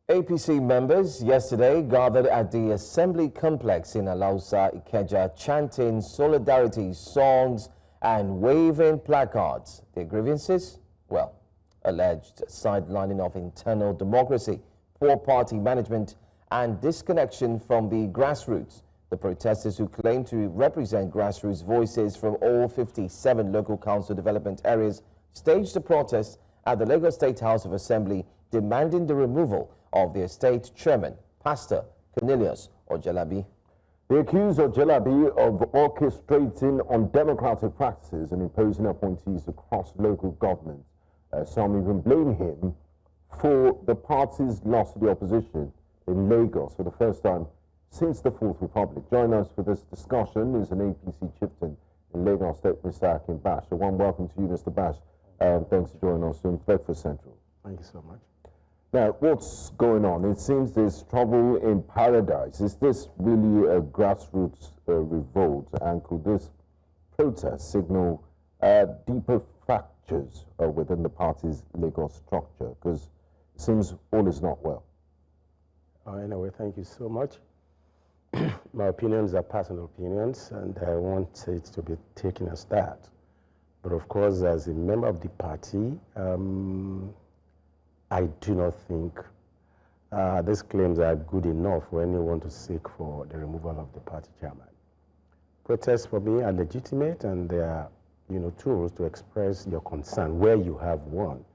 APC members yesterday gathered at the Assembly Complex in Alausa, Ikeja, chanting solidarity songs and waving placards. Their grievances? Well, alleged sidelining of internal democracy, poor party management, and disconnection from the grassroots. The protesters, who claim to represent grassroots voices from all 57 local council development areas, staged a protest at the Lagos State House of Assembly demanding the removal of their state chairman, Pastor Cornelius Ojelabi. They accuse Ojelabi of orchestrating undemocratic practices and imposing appointees across local government. Some even blame him for the party's loss to the opposition in Lagos for the first time since the Fourth Republic. Join us for this discussion is an APC Chieftain in Lagos State, Mr. Akin Bash. A warm welcome to you, Mr. Bash. Thanks for joining us on Breakfast Central. Thank you so much. Now, what's going on? It seems there's trouble in paradise. Is this really a grassroots revolt? And could this protest signal deeper fractures within the party's Lagos structure? Because it seems all is not well. Anyway, thank you so much. My opinions are personal opinions, and I want it to be taken as that. But of course, as a member of the party, I do not think these claims are good enough for anyone to seek for the removal of the party chairman. Protests for me are legitimate, and they are, tools to express your concern where you have one.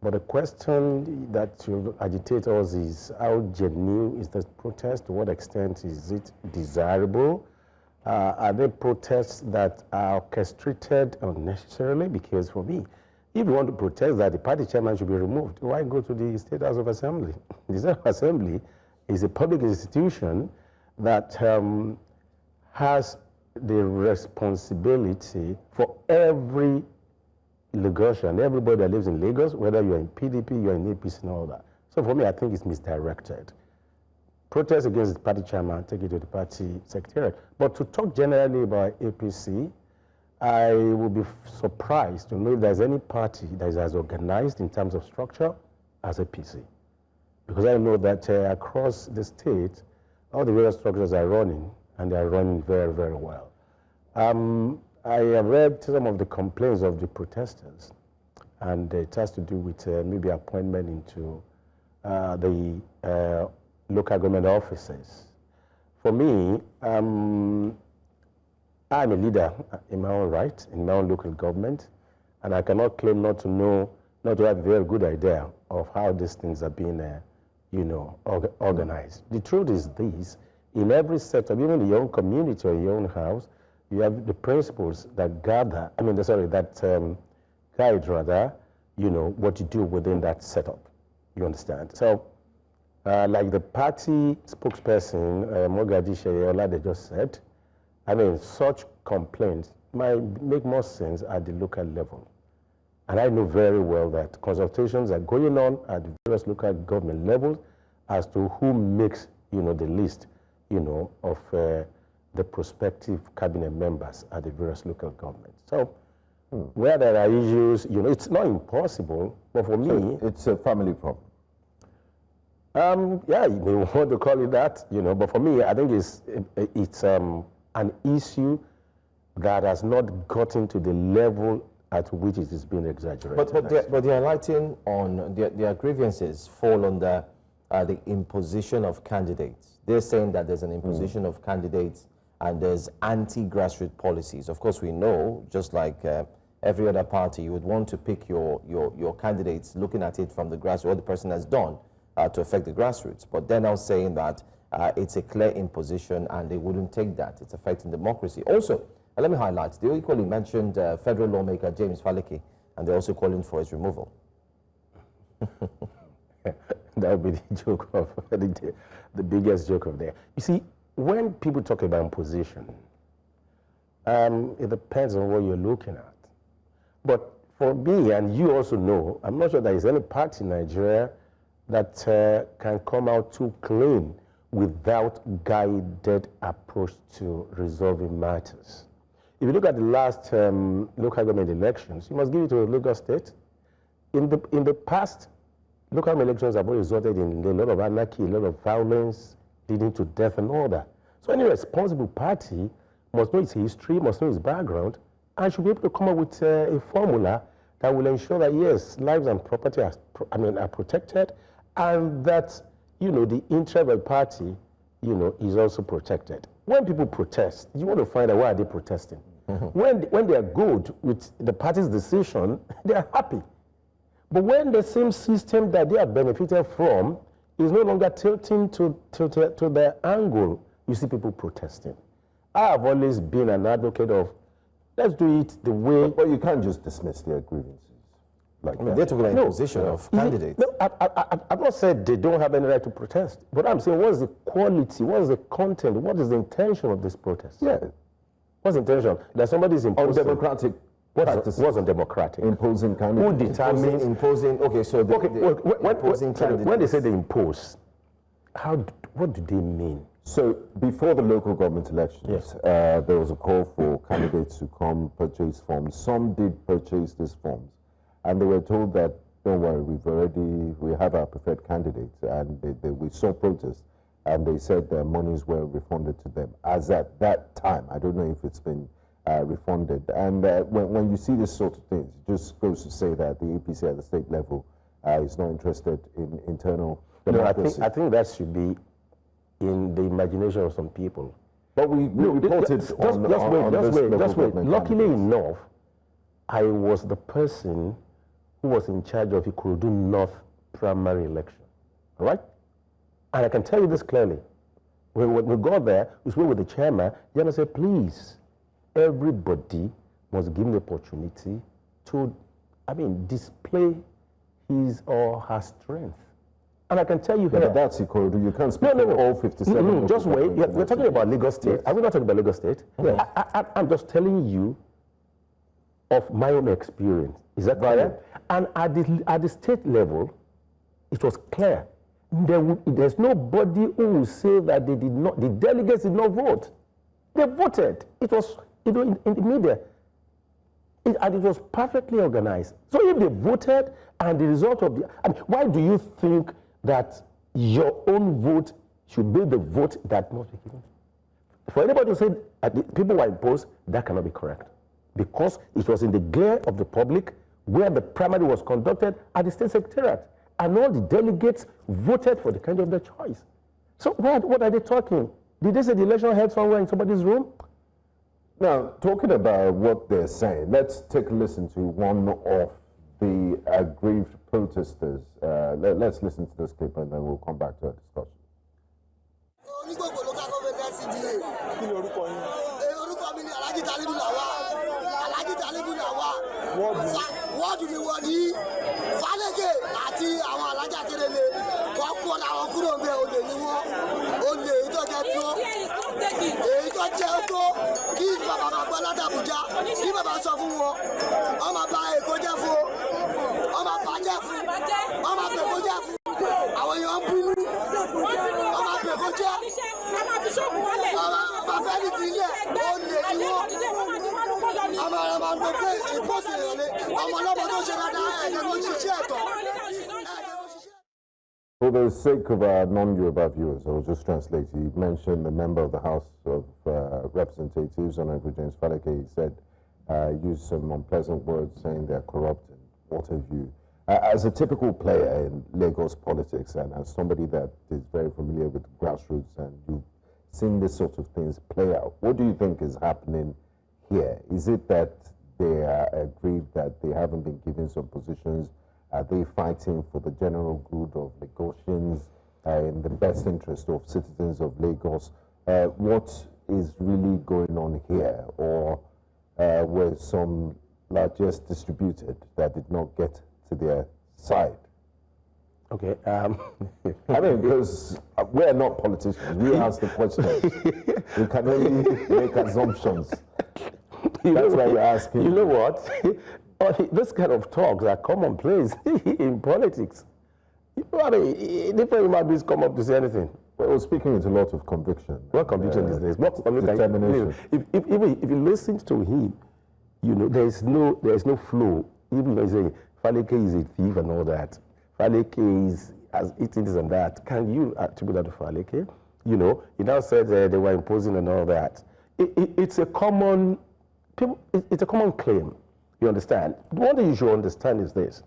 But the question that will agitate us is how genuine is this protest? To what extent is it desirable? Are there protests that are orchestrated unnecessarily? Because for me, if you want to protest that the party chairman should be removed, why go to the State House of Assembly? The State House of Assembly is a public institution that has the responsibility for every Lagosian, everybody that lives in Lagos, whether you're in PDP, you're in APC and all that. So for me, I think it's misdirected. Protest against the party chairman, take it to the party secretariat. But to talk generally about APC, I would be surprised to know if there's any party that is as organized in terms of structure as APC. Because I know that across the state, all the various structures are running, and they are running very, very well. I have read some of the complaints of the protesters, and it has to do with maybe appointment into the local government offices. For me, I'm a leader in my own right, in my own local government, and I cannot claim not to have a very good idea of how these things are being, organized. The truth is this: in every setup, even in your own community or your own house, you have the principles that guide what you do within that setup. You understand? So, like the party spokesperson, Mogadishu Olade just said, I mean, such complaints might make more sense at the local level. And I know very well that consultations are going on at the various local government levels as to who makes, the list, of the prospective cabinet members at the various local governments. So where there are issues, it's not impossible, but for me... It's a family problem. Yeah, you may want to call it that, but for me, I think it's an issue that has not gotten to the level at which it is being exaggerated. But the highlighting on their grievances fall under the imposition of candidates. They're saying that there's an imposition of candidates and there's anti-grassroots policies. Of course, we know, just like every other party, you would want to pick your candidates looking at it from the grassroots, what the person has done to affect the grassroots. But they're now saying that it's a clear imposition and they wouldn't take that. It's affecting democracy. Also, let me highlight, they equally mentioned federal lawmaker James Faleke, and they're also calling for his removal. That would be the joke of the biggest joke of there. You see, when people talk about imposition, it depends on what you're looking at. But for me, and you also know, I'm not sure there is any party in Nigeria that can come out too clean without guided approach to resolving matters. If you look at the last local government elections, you must give it to Lagos State. In the past local elections have resulted in a lot of anarchy, a lot of violence, leading to death and all that. So any responsible party must know its history, must know its background, and should be able to come up with a formula that will ensure that, yes, lives and property are protected, and that, the interest of the party, is also protected. When people protest, you want to find out why are they protesting. When they are good with the party's decision, they are happy. But when the same system that they have benefited from is no longer tilting to their angle, you see people protesting. I have always been an advocate of, let's do it the way... But you can't just dismiss their grievances. Like they're talking about imposition of candidates. No, I've not said they don't have any right to protest. But I'm saying, what is the quality, what is the content, what is the intention of this protest? Yeah. What's the intention? That somebody's imposing... Undemocratic practices. What's undemocratic? Imposing candidates. Who determines... Imposing, okay, so imposing candidates. When they say they impose, what do they mean? So before the local government elections, Yes. There was a call for candidates to come purchase forms. Some did purchase these forms, and they were told that, don't worry, we have our preferred candidates, and we saw protests, and they said their monies were refunded to them. As at that time, I don't know if it's been refunded. And when you see this sort of things, it just goes to say that the APC at the state level is not interested in internal democracy. No, I think that should be in the imagination of some people. But we reported just wait. Luckily enough, I was the person who was in charge of Ikorodu North primary election. All right? And I can tell you this clearly. When we got there, we spoke with the chairman. The chairman said, please, everybody must give the opportunity to, display his or her strength. And I can tell you here... But that's Ikorodu. You can't speak for all 57. Just wait. We're talking about Lagos State. Yes. Are we not talking about Lagos State? Yeah. I'm just telling you of my own experience. Is that clear? And at the state level, it was clear. There's nobody who will say that the delegates did not vote. They voted. It was in the media. And it was perfectly organized. So if they voted and the result of why do you think that your own vote should be the vote that must be given? For anybody to say people were imposed, that cannot be correct. Because it was in the glare of the public where the primary was conducted at the state secretariat. And all the delegates voted for the candidate of their choice. So what are they talking? Did they say the election held somewhere in somebody's room? Now, talking about what they're saying, let's take a listen to one of the aggrieved protesters. Let's listen to this clip and then we'll come back to our discussion. What do you want? Falege àti àwọn alájà tẹ́lẹ̀ kọ́kọ́ làwọn kúrò ń bẹ olè ní wọn olè tó jẹ́ tó èyí tó jẹ́ tó kí bàbá máa gbọ́ látàbújá kí bàbá sọ fún wọn wọ́n máa bà Èkó jẹ́ fún wọ́n máa bàjẹ́ fún wọ́n máa bẹ̀kọ́ jẹ́ fún àwọn èèyàn ń bínú wọ́n máa bẹ̀kọ́ jẹ́ ọmọ fẹ́ẹ́ ti ilẹ̀ olè ní wọn ọmọ rẹ̀ máa ń gbé pé ìpọ́sì ìrọ̀lẹ́ ọmọ ọlọ́mọ tó ṣe dáadáa ẹ̀jẹ̀ ló ṣiṣẹ́ ẹ̀tọ́. For the sake of our non-Yoruba viewers, I will just translate. He mentioned the member of the House of Representatives, Honorable James Faleke. He said, used some unpleasant words saying they're corrupt and what have you. As a typical player in Lagos politics and as somebody that is very familiar with grassroots and you've seen this sort of things play out, what do you think is happening here? Is it that they are aggrieved that they haven't been given some positions? Are they fighting for the general good of Lagosians in the best interest of citizens of Lagos? What is really going on here? Or were some largesse distributed that did not get to their side? Okay. I mean, because we're not politicians. We ask the questions. We can only make assumptions. That's why we're asking. You know what? This kind of talks are commonplace in politics. I mean, different human beings come up to say anything. Well, we're speaking with a lot of conviction. What conviction is this? What determination? If you listen to him, there is no flow. Even though they say Faleke is a thief and all that. Faleke has eaten this and that. Can you attribute that to Faleke? You know, he now said they were imposing and all that. It's a common claim. You understand? The one thing you should understand is this.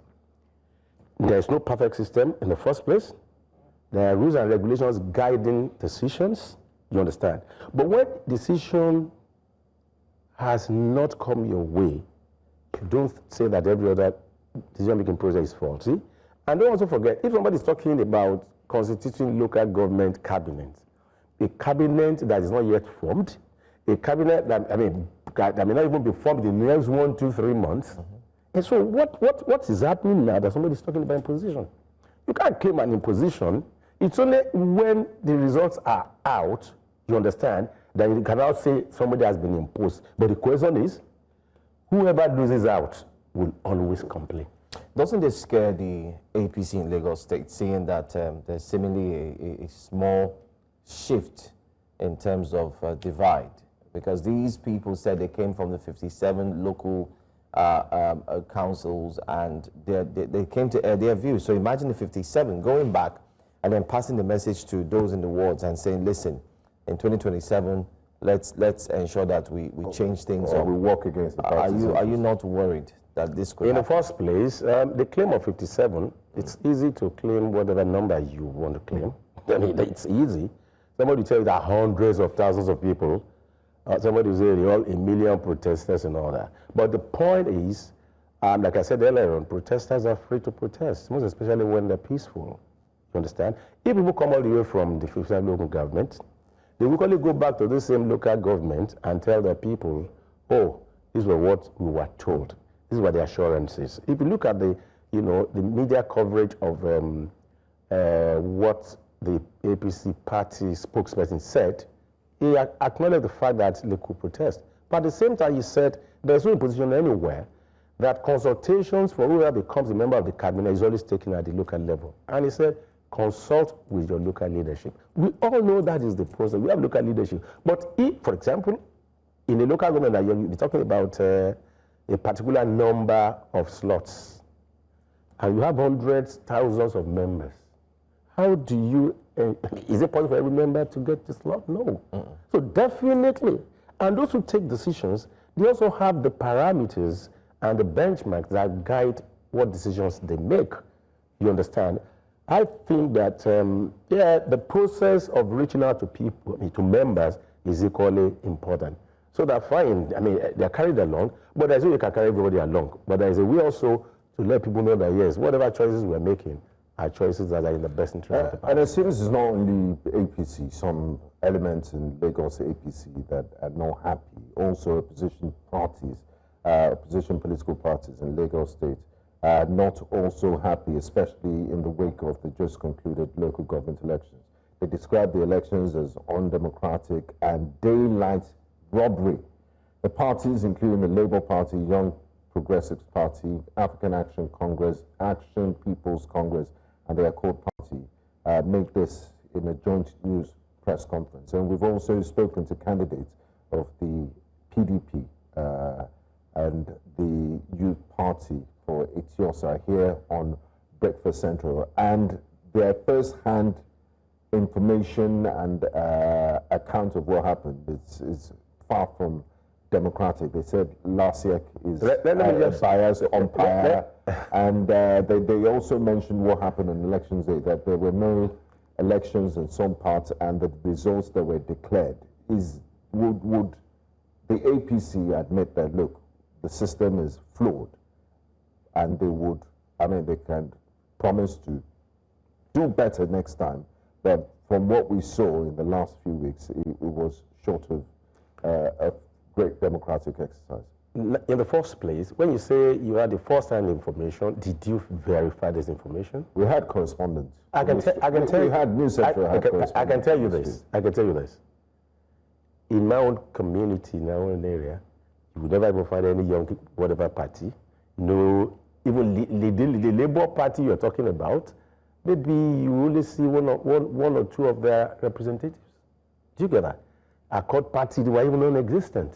There is no perfect system in the first place. There are rules and regulations guiding decisions. You understand? But when decision has not come your way, you don't say that every other decision-making process is faulty. And don't also forget, if somebody is talking about constituting local government cabinets, a cabinet that is not yet formed, a cabinet that, that may not even be formed in the next 1, 2, 3 months. And so what is happening now that somebody is talking about imposition? You can't claim an imposition. It's only when the results are out, you understand, that you can now say somebody has been imposed. But the question is, whoever loses out will always complain. Doesn't this scare the APC in Lagos State, seeing that there's seemingly a small shift in terms of divide? Because these people said they came from the 57 local councils, and they came to air their views. So imagine the 57 going back and then passing the message to those in the wards and saying, listen, in 2027, let's ensure that we change things up. We work against the parties. Are you not worried that this could happen? In the first place, the claim of 57, it's easy to claim whatever number you want to claim. I mean, it's easy. Somebody will tell you that hundreds of thousands of people, somebody will say they're all 1 million protesters and all that. But the point is, like I said earlier on, protesters are free to protest, most especially when they're peaceful. You understand? If people come all the way from the 57 local government, they will only go back to the same local government and tell their people, oh, this was what we were told. This is what the assurance is. If you look at the media coverage of what the APC party spokesperson said, he acknowledged the fact that they could protest. But at the same time, he said there's no imposition anywhere, that consultations for whoever becomes a member of the cabinet is always taken at the local level. And he said, consult with your local leadership. We all know that is the process. We have local leadership. But if, for example, in a local government that you're talking about a particular number of slots, and you have hundreds, thousands of members, how do you, is it possible for every member to get the slot? No. So definitely, and those who take decisions, they also have the parameters and the benchmarks that guide what decisions they make. You understand? I think that, the process of reaching out to people, to members, is equally important. So they're fine. I mean, they're carried along, but there's a way you can carry everybody along. But there's a way also to let people know that, yes, whatever choices we're making are choices that are in the best interest of the party. And it seems it's not only APC, some elements in Lagos APC that are not happy. Also opposition parties, opposition political parties in Lagos State are not also happy, especially in the wake of the just concluded local government elections. They describe the elections as undemocratic and daylight robbery. The parties, including the Labour Party, Young Progressives Party, African Action Congress, Action People's Congress, and the Accord Party, make this in a joint news press conference. And we've also spoken to candidates of the PDP and the Youth Party for Etiosa here on Breakfast Central, and their first-hand information and account of what happened is far from democratic. They said Lasiak is a biased umpire, and they also mentioned what happened on elections day, that there were no elections in some parts, and the results that were declared would the APC admit that, look, the system is flawed, and they can promise to do better next time. But from what we saw in the last few weeks, it was short of a great democratic exercise. In the first place, when you say you had the first-hand information, did you verify this information? We had correspondence. I can tell you. Had News Central had correspondence. I can tell you this. I can tell you this. In my own community, in my own area, you would never even find any young whatever party. No, even the Labour Party you're talking about, maybe you only see one or two of their representatives. Do you get that? Accord Party, they were even non-existent.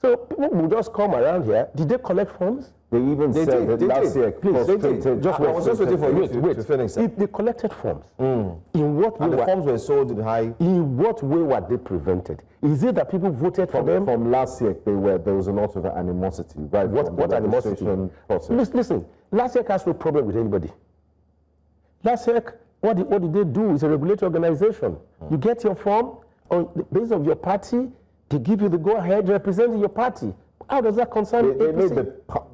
So people will just come around here. Did they collect forms? They even said that last year, please, they did. Just I was just waiting for you to finish. If they collected forms, in what way? And the forms were sold in high. In what way were they prevented? Is it that people voted for them? From last year, there was a lot of animosity. Right? What animosity? Listen, last year has no problem with anybody. Last year, what did they do? It's a regulatory organization. You get your form on the basis of your party. They give you the go-ahead representing your party. How does that concern They made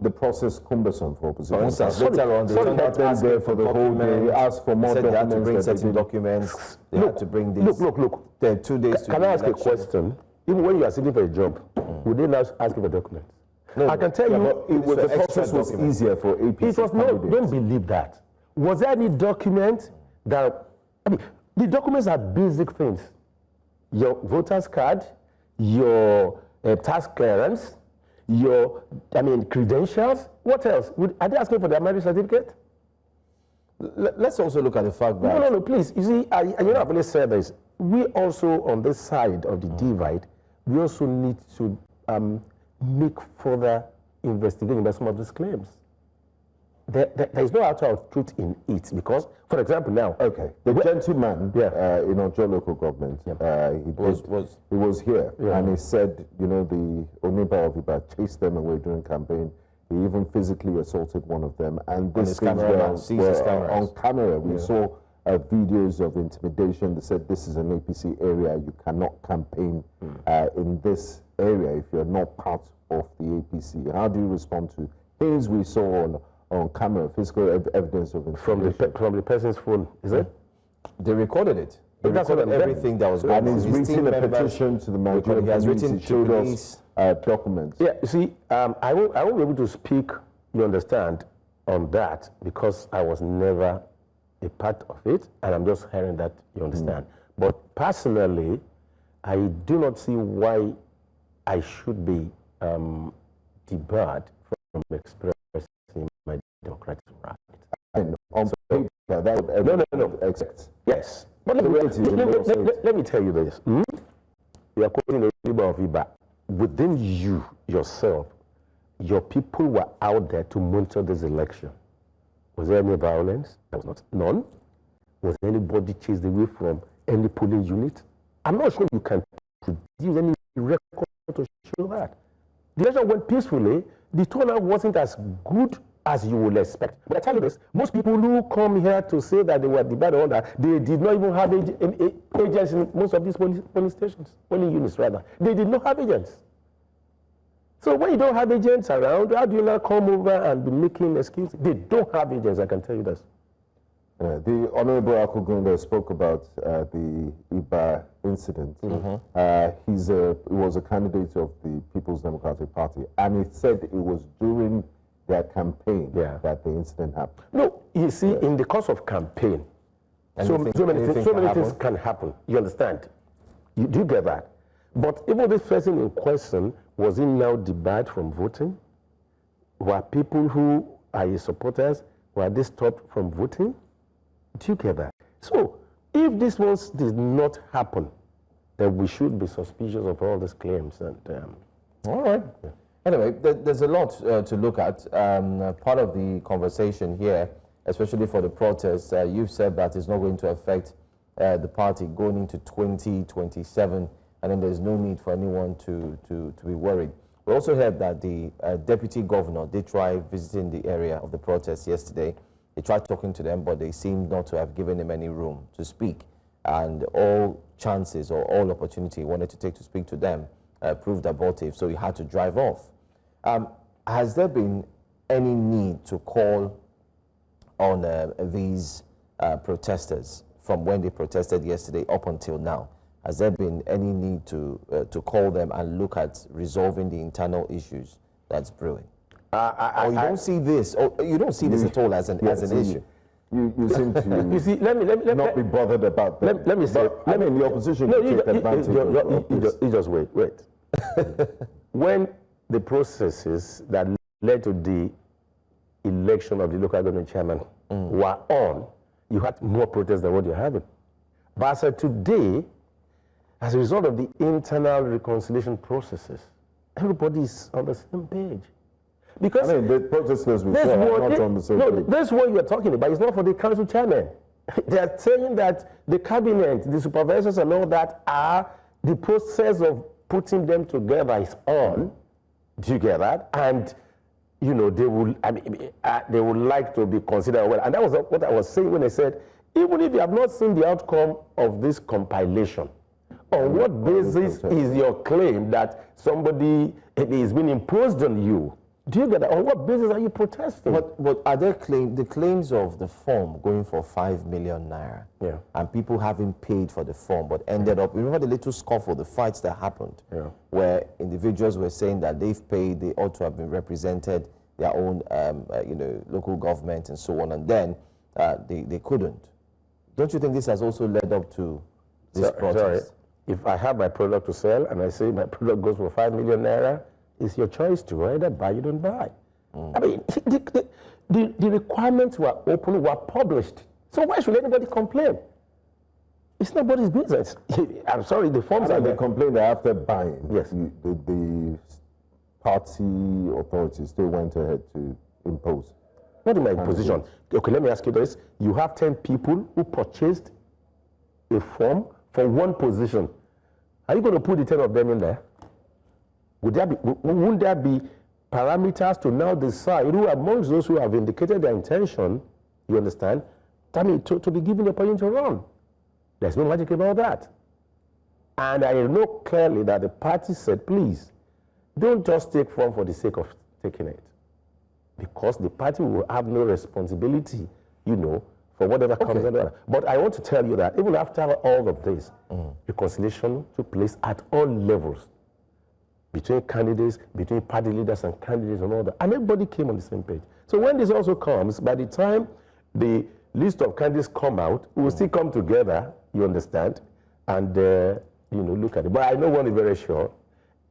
the process cumbersome for opposition. For instance, later on, they turned out to ask for the whole day. They asked for more documents. They had to bring certain documents. They had to bring this. Look. There are 2 days to Can I ask a question? Even when you are sitting for a job, would they not ask you for documents? No, I can tell you, the process was easier for APC. It was not. Don't believe that. Was there any document that? I mean, the documents are basic things. Your voter's card, your tax clearance, your, credentials. What else? Are they asking for their marriage certificate? Let's also look at the fact that... No, please. You see, I've already said this. We also, on this side of the divide, we also need to make further investigation about some of these claims. There is no actual truth in it because, for example, now... Okay, the gentleman in Ojo local government, he was here and he said, the Oniba of Iba chased them away during campaign. He even physically assaulted one of them, and this things were on camera. We saw videos of intimidation. They said this is an APC area. You cannot campaign in this area if you're not part of the APC. How do you respond to things we saw on camera, physical evidence of intimidation? From the person's phone, is it? They recorded it. They recorded everything that was going on. And he's written a petition to the Nigerian He has written showed us documents. Yeah, you see, I won't be able to speak, you understand, on that because I was never a part of it, and I'm just hearing that, you understand. But personally, I do not see why I should be debarred from expressing my democratic right. And on paper, that would no. Accept. Yes. But let me tell you this. You are quoting the Iba of Iba. Within you, yourself, your people were out there to monitor this election. Was there any violence? There was not. None. Was anybody chased away from any polling unit? I'm not sure you can produce any record to show that. The election went peacefully. The turnout wasn't as good as you would expect. But I tell you this, most people who come here to say that they were debated on that, they did not even have agents in most of these polling stations, polling units rather. They did not have agents. So when you don't have agents around, how do you now come over and be making excuses? They don't have agents, I can tell you this. The Honorable Akugunda spoke about the IBA Incident. He was a candidate of the People's Democratic Party, and he said it was during their campaign that the incident happened. No, you see, in the course of campaign, so many things can happen. You understand? You do get that. But even this person in question, was he now debarred from voting? Were people who are his supporters, were they stopped from voting? Do you get that? So, if this ones did not happen, then we should be suspicious of all these claims. And all right. Yeah. Anyway, there's a lot to look at. Part of the conversation here, especially for the protests, you've said that it's not going to affect the party going into 2027, and then there's no need for anyone to be worried. We also heard that the deputy governor did try visiting the area of the protests yesterday. He tried talking to them, but they seemed not to have given him any room to speak. And all chances or all opportunity he wanted to take to speak to them proved abortive, so he had to drive off. Has there been any need to call on these protesters from when they protested yesterday up until now? Has there been any need to call them and look at resolving the internal issues that's brewing? Or you don't see this, or you don't see this at all as an issue? You seem to you see, let me not be bothered about that. Let me say, the opposition can take advantage of you just wait. When the processes that led to the election of the local government chairman were on, you had more protests than what you're having. But as of today, as a result of the internal reconciliation processes, everybody is on the same page. Because I mean, the protesters we this saw are one, not on the same no, page. this one you're talking about is not for the council chairman. They are saying that the cabinet, the supervisors and all that are, the process of putting them together is on. Do you get that? And, you know, they will, they would like to be considered well. And that was what I was saying when I said, even if you have not seen the outcome of this compilation, on what basis is your claim that somebody is being imposed on you? Do you get that? On what basis are you protesting? But are there the claims of the form going for 5 million naira? Yeah. And people having paid for the form, but ended up, remember the little scuffle, the fights that happened, where individuals were saying that they've paid, they ought to have been represented their own, you know, local government and so on, and then they couldn't. Don't you think this has also led up to this protest? Sorry. If I have my product to sell and I say my product goes for 5 million naira, it's your choice to either buy, you don't buy. I mean, the requirements were open, were published. So why should anybody complain? It's nobody's business. I'm sorry, the forms are They there. complained that after buying, Yes. the party authorities still went ahead to impose. Not in my position. Okay, let me ask you this. You have 10 people who purchased a form for one position. Are you going to put the 10 of them in there? Wouldn't there be parameters to now decide who amongst those who have indicated their intention, you understand, I mean, to be given the opportunity to run? There's no magic about that. And I know clearly that the party said, please, don't just take form for the sake of taking it. Because the party will have no responsibility, you know, for whatever comes out of it. But I want to tell you that even after all of this, reconciliation took place at all levels, between candidates, between party leaders and candidates and all that. And everybody came on the same page. So when this also comes, by the time the list of candidates come out, we will still come together, you understand, and, you know, look at it. But I know one is very sure.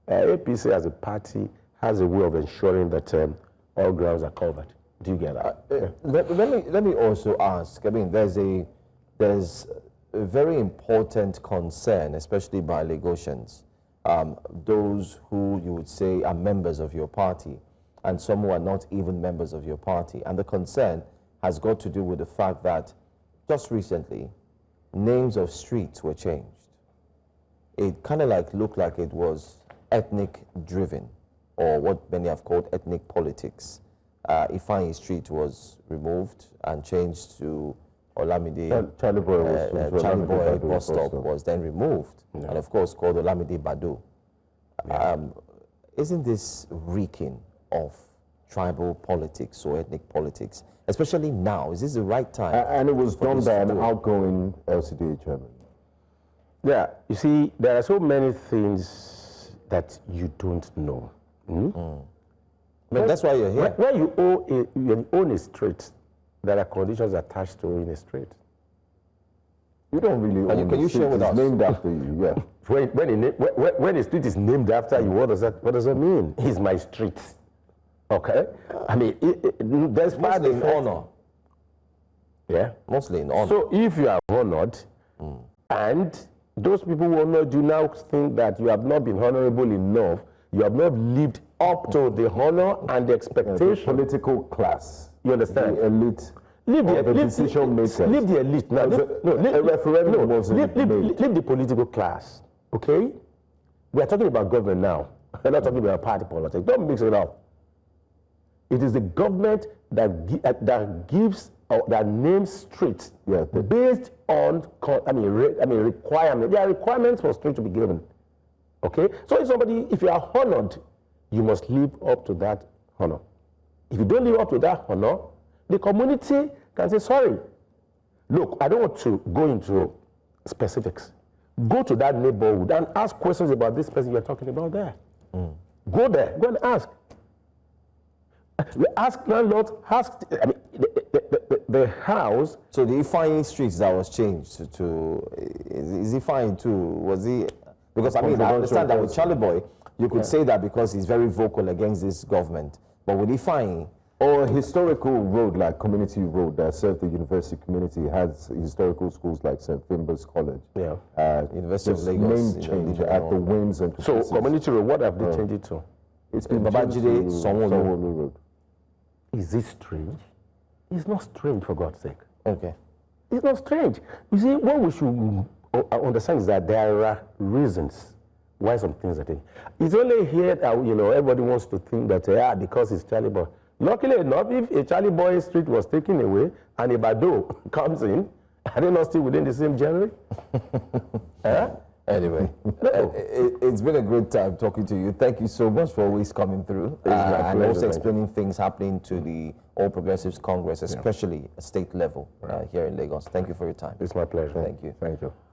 APC as a party has a way of ensuring that all grounds are covered. Do you get that? Let me also ask, I mean, there's a very important concern, especially by Lagosians, those who you would say are members of your party and some who are not even members of your party. And the concern has got to do with the fact that just recently, names of streets were changed. It kind of like looked like it was ethnic driven, or what many have called ethnic politics. Ifeanyi Street was removed and changed to Olamide. Charlie Boy bus stop was then removed, and of course called Olamide Bado. Isn't this reeking of tribal politics or ethnic politics, especially now? Is this the right time? And it was done by an outgoing LCDA chairman. Yeah, you see, there are so many things that you don't know. I mean, that's why you're here. When you own a street, there are conditions attached to owning a street. You don't really own can you share with us? It's named after you, yeah. When a street is named after you, what does that mean? It's my street. Okay? I mean, there's Mostly in honor. Yeah? Mostly in honor. So if you are honored, and those people who honored you now think that you have not been honorable enough, you have not lived up to the honor and the expectation. The political class. You understand? The elite. Leave the decision makers. Leave the elite now. A referendum wasn't made. Leave the political class. Okay? We are talking about government now. We're not talking about party politics. Don't mix it up. It is the government that gives or that names streets based on requirements. There are requirements for streets to be given. Okay? So if you are honored, you must live up to that honor. If you don't live up to that honor, the community can say, sorry. Look, I don't want to go into specifics. Go to that neighborhood and ask questions about this person you're talking about there. Go there. Go and ask. Ask landlords, the house. So the Ifeanyi Streets that was changed to is Ifeanyi too? Was he? Because I mean, I understand that with Charlie Boy, you could say that because he's very vocal against this government. But with Ifeanyi, or a historical road like Community Road that serves the university community has historical schools like St. Finbar's College. University of Lagos. Name change at the whims and so Community Road, what have they changed it to? It's been Babajide changed to Sanwo-Olu. Sanwo-Olu Road. Is it strange? It's not strange, for God's sake. Okay. It's not strange. You see, what we should understand is that there are reasons why some things are taken. It's only here that, everybody wants to think that, because it's Charlie Boy. Luckily enough, if a Charlie Boy street was taken away and a Bado comes in, are they not still within the same genre? Anyway, it's been a great time talking to you. Thank you so much for always coming through and also explaining things happening to the All Progressives Congress, especially at state level here in Lagos. Thank you for your time. It's my pleasure. Thank you. Thank you.